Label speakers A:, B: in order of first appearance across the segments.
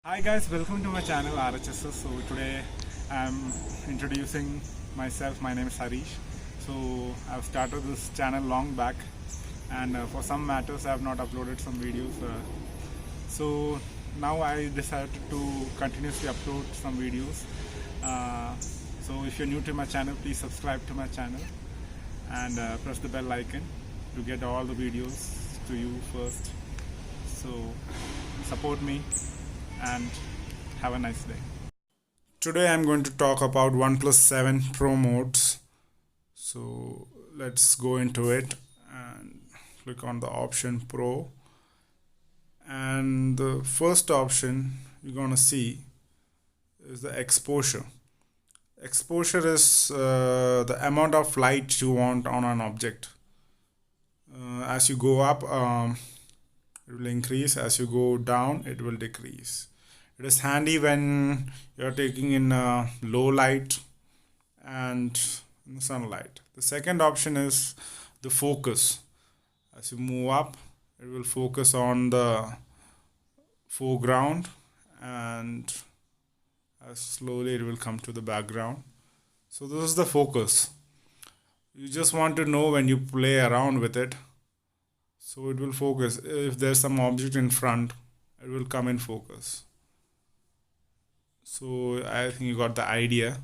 A: Hi guys, welcome to my channel RHSS. So today I'm introducing myself. My name is Harish. So I've started this channel long back, and for some matters I have not uploaded some videos. So now I decided to continuously upload some videos. So if you're new to my channel, please subscribe to my channel and press the bell icon to get all the videos to you first. So support me and have a nice day. Today I'm going to talk about OnePlus 7 Pro modes. So let's go into it and click on the option Pro. And the first option you're going to see is the exposure. Exposure is the amount of light you want on an object. As you go up, it will increase. As you go down, it will decrease. It is handy when you're taking in low light and sunlight. The second option is the focus. As you move up, it will focus on the foreground, and as slowly it will come to the background. So this is the focus. You just want to know when you play around with it. So it will focus. If there's some object in front, it will come in focus. So I think you got the idea.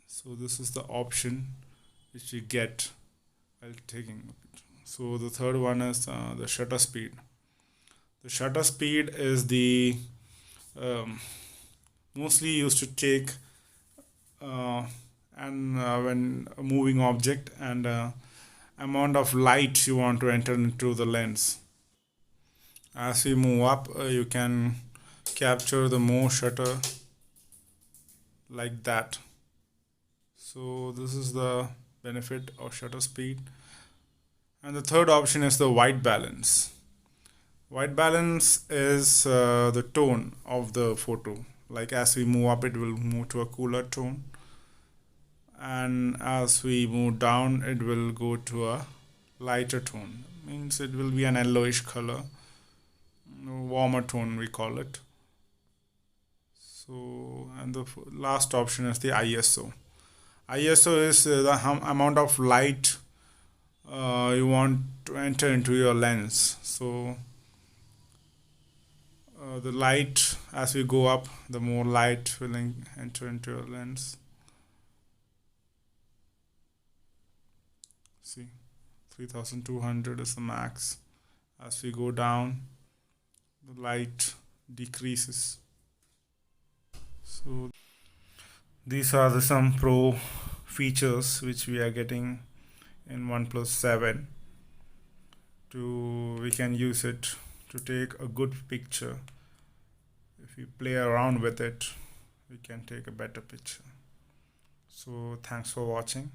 A: So this is the option which you get while taking a picture. So the third one is the shutter speed. The shutter speed is the mostly used to take when a moving object and amount of light you want to enter into the lens. As you move up, you can capture the more shutter like that. So this is the benefit of shutter speed. And the third option is the white balance. White balance is the tone of the photo. Like as we move up, it will move to a cooler tone, and as we move down, it will go to a lighter tone. Means it will be an yellowish color, warmer tone we call it. So, and the last option is the ISO. ISO is the amount of light you want to enter into your lens. So the light, as we go up, the more light will enter into your lens. See, 3200 is the max. As we go down, the light decreases. So these are some pro features which we are getting in OnePlus 7. We can use it to take a good picture. If we play around with it, we can take a better picture. So thanks for watching.